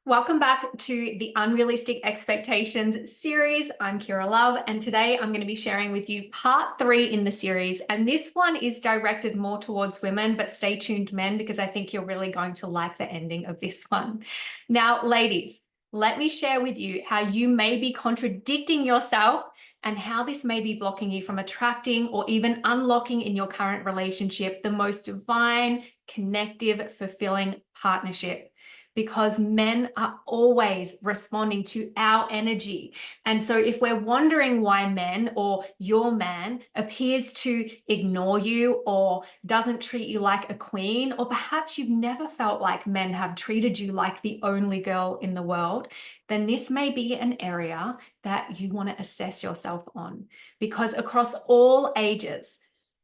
Welcome back to the Unrealistic Expectations series. I'm Kira Love, and today I'm going to be sharing with you part 3 in the series. And this one is directed more towards women, but stay tuned, men, because I think you're really going to like the ending of this one. Now, ladies, let me share with you how you may be contradicting yourself and how this may be blocking you from attracting or even unlocking in your current relationship the most divine, connective, fulfilling partnership. Because men are always responding to our energy. And so if we're wondering why men or your man appears to ignore you or doesn't treat you like a queen, or perhaps you've never felt like men have treated you like the only girl in the world, then this may be an area that you want to assess yourself on. Because across all ages,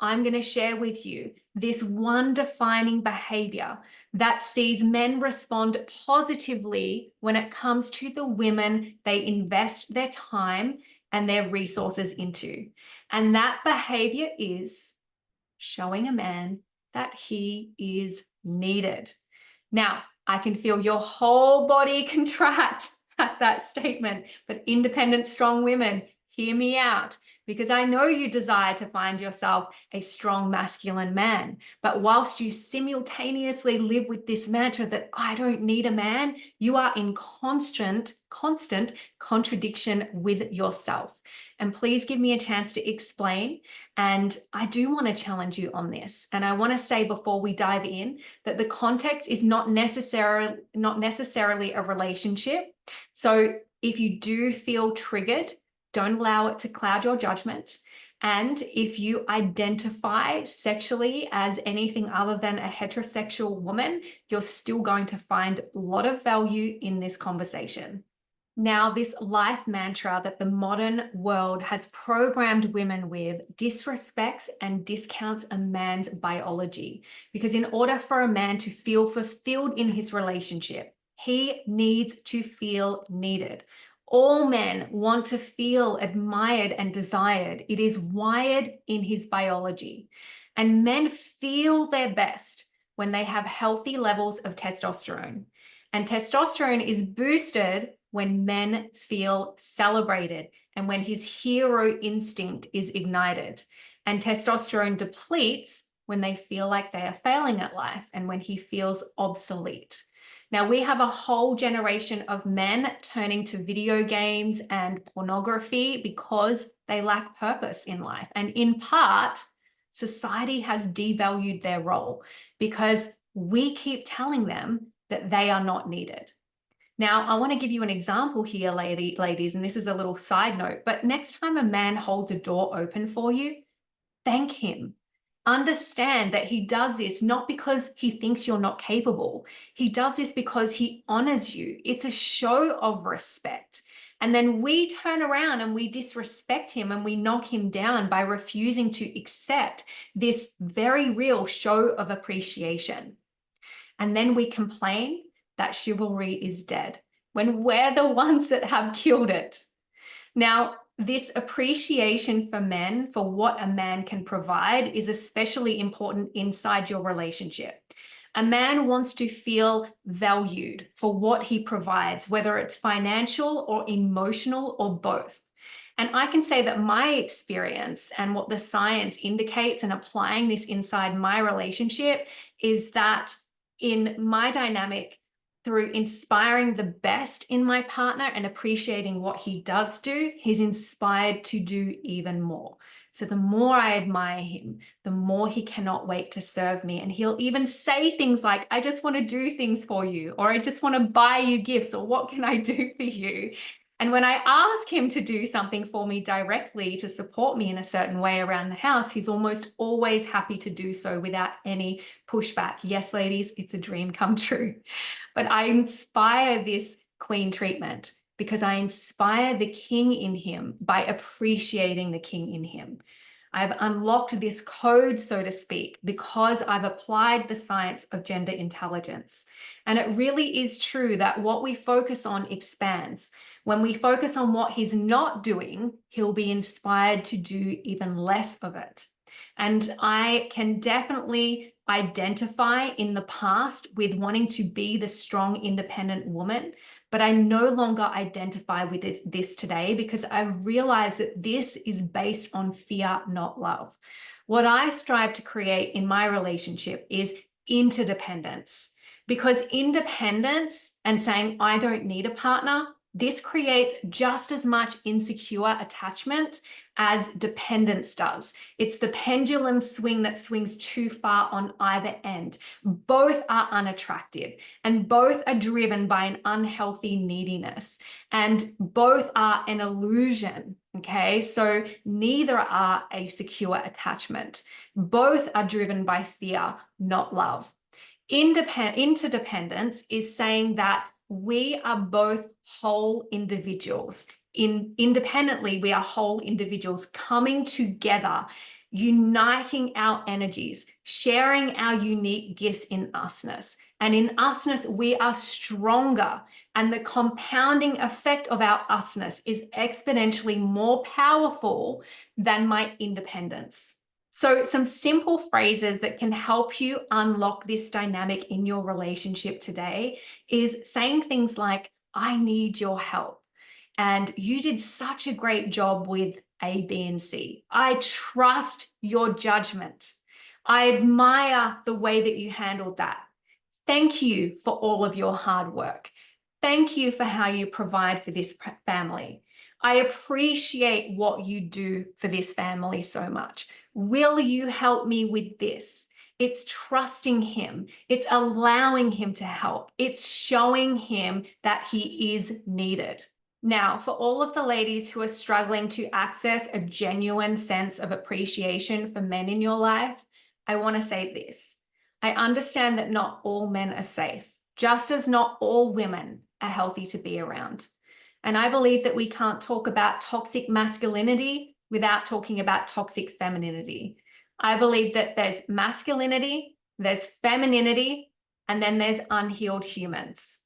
I'm going to share with you this one defining behavior that sees men respond positively when it comes to the women they invest their time and their resources into. And that behavior is showing a man that he is needed. Now, I can feel your whole body contract at that statement, but independent, strong women, hear me out. Because I know you desire to find yourself a strong masculine man. But whilst you simultaneously live with this mantra that I don't need a man, you are in constant contradiction with yourself. And please give me a chance to explain. And I do want to challenge you on this. And I want to say before we dive in that the context is not necessarily a relationship. So if you do feel triggered, don't allow it to cloud your judgment. And if you identify sexually as anything other than a heterosexual woman, you're still going to find a lot of value in this conversation. Now, this life mantra that the modern world has programmed women with disrespects and discounts a man's biology. Because in order for a man to feel fulfilled in his relationship, he needs to feel needed. All men want to feel admired and desired. It is wired in his biology. And men feel their best when they have healthy levels of testosterone. And testosterone is boosted when men feel celebrated and when his hero instinct is ignited. And testosterone depletes when they feel like they are failing at life and when he feels obsolete. Now, we have a whole generation of men turning to video games and pornography because they lack purpose in life. And in part, society has devalued their role because we keep telling them that they are not needed. Now, I want to give you an example here, ladies, and this is a little side note, but next time a man holds a door open for you, thank him. Understand that he does this not because he thinks you're not capable. He does this because he honors you. It's a show of respect. And then we turn around and we disrespect him and we knock him down by refusing to accept this very real show of appreciation. And then we complain that chivalry is dead when we're the ones that have killed it. Now, this appreciation for men, for what a man can provide, is especially important inside your relationship. A man wants to feel valued for what he provides, whether it's financial or emotional or both. And I can say that my experience and what the science indicates and applying this inside my relationship is that in my dynamic, through inspiring the best in my partner and appreciating what he does do, he's inspired to do even more. So the more I admire him, the more he cannot wait to serve me. And he'll even say things like, I just want to do things for you, or I just want to buy you gifts, or what can I do for you? And when I ask him to do something for me directly to support me in a certain way around the house, he's almost always happy to do so without any pushback. Yes, ladies, it's a dream come true. But I inspire this queen treatment because I inspire the king in him by appreciating the king in him. I've unlocked this code, so to speak, because I've applied the science of gender intelligence. And it really is true that what we focus on expands. When we focus on what he's not doing, he'll be inspired to do even less of it. And I can definitely identify in the past with wanting to be the strong, independent woman, but I no longer identify with this today because I've realized that this is based on fear, not love. What I strive to create in my relationship is interdependence, because independence and saying, I don't need a partner, this creates just as much insecure attachment as dependence does. It's the pendulum swing that swings too far on either end. Both are unattractive and both are driven by an unhealthy neediness, and both are an illusion. Okay, so neither are a secure attachment. Both are driven by fear, not love. Interdependence is saying that we are both whole individuals. Independently, we are whole individuals coming together, uniting our energies, sharing our unique gifts in usness. And in usness, we are stronger. And the compounding effect of our usness is exponentially more powerful than my independence. So some simple phrases that can help you unlock this dynamic in your relationship today is saying things like, I need your help. And you did such a great job with A, B, and C. I trust your judgment. I admire the way that you handled that. Thank you for all of your hard work. Thank you for how you provide for this family. I appreciate what you do for this family so much. Will you help me with this? It's trusting him. It's allowing him to help. It's showing him that he is needed. Now, for all of the ladies who are struggling to access a genuine sense of appreciation for men in your life, I want to say this. I understand that not all men are safe, just as not all women are healthy to be around. And I believe that we can't talk about toxic masculinity without talking about toxic femininity. I believe that there's masculinity, there's femininity, and then there's unhealed humans.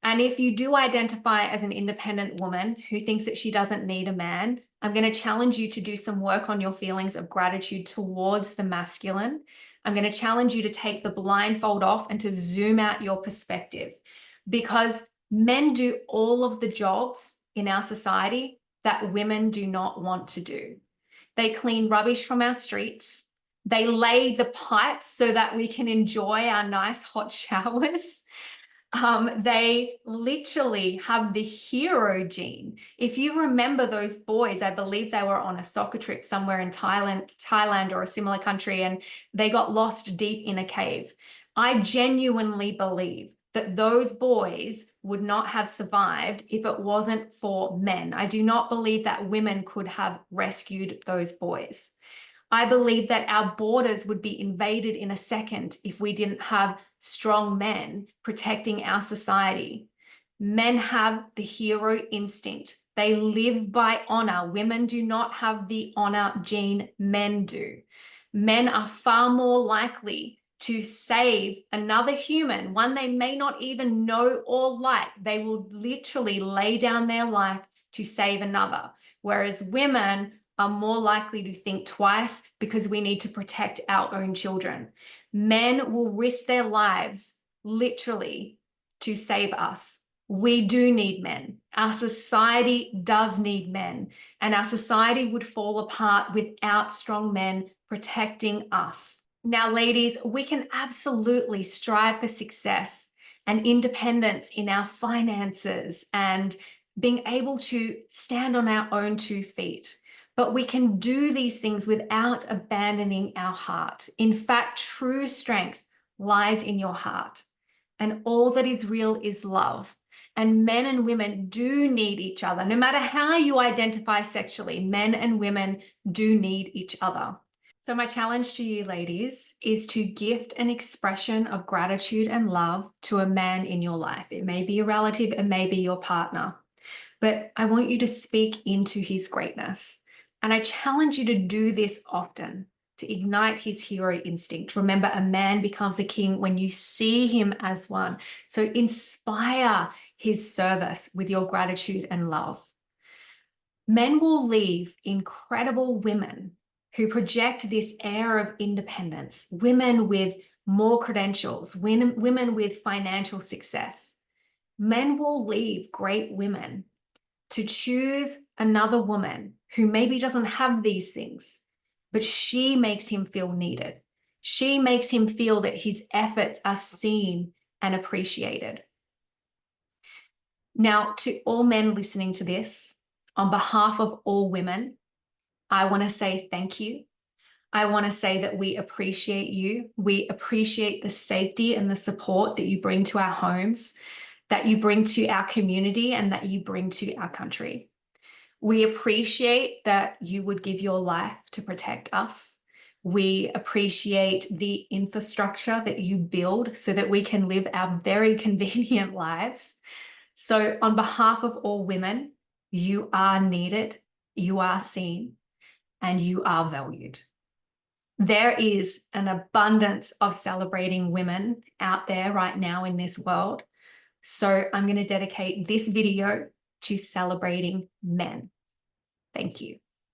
And if you do identify as an independent woman who thinks that she doesn't need a man, I'm going to challenge you to do some work on your feelings of gratitude towards the masculine. I'm going to challenge you to take the blindfold off and to zoom out your perspective, because men do all of the jobs in our society that women do not want to do. They clean rubbish from our streets. They lay the pipes so that we can enjoy our nice hot showers. They literally have the hero gene. If you remember those boys, I believe they were on a soccer trip somewhere in Thailand or a similar country, and they got lost deep in a cave. I genuinely believe that those boys would not have survived if it wasn't for men. I do not believe that women could have rescued those boys. I believe that our borders would be invaded in a second if we didn't have strong men protecting our society. Men have the hero instinct. They live by honor. Women do not have the honor gene, men do. Men are far more likely to save another human, one they may not even know or like. They will literally lay down their life to save another. Whereas women are more likely to think twice because we need to protect our own children. Men will risk their lives literally to save us. We do need men. Our society does need men, and our society would fall apart without strong men protecting us. Now, ladies, we can absolutely strive for success and independence in our finances and being able to stand on our own 2 feet. But we can do these things without abandoning our heart. In fact, true strength lies in your heart, and all that is real is love. And men and women do need each other. No matter how you identify sexually, men and women do need each other. So my challenge to you, ladies, is to gift an expression of gratitude and love to a man in your life. It may be a relative, it may be your partner, but I want you to speak into his greatness. And I challenge you to do this often, to ignite his hero instinct. Remember, a man becomes a king when you see him as one. So inspire his service with your gratitude and love. Men will leave incredible women who project this air of independence, women with more credentials, women with financial success. Men will leave great women to choose another woman who maybe doesn't have these things, but she makes him feel needed. She makes him feel that his efforts are seen and appreciated. Now, to all men listening to this, on behalf of all women, I want to say thank you. I want to say that we appreciate you. We appreciate the safety and the support that you bring to our homes, that you bring to our community, and that you bring to our country. We appreciate that you would give your life to protect us. We appreciate the infrastructure that you build so that we can live our very convenient lives. So on behalf of all women, you are needed, you are seen, and you are valued. There is an abundance of celebrating women out there right now in this world. So I'm going to dedicate this video to celebrating men. Thank you.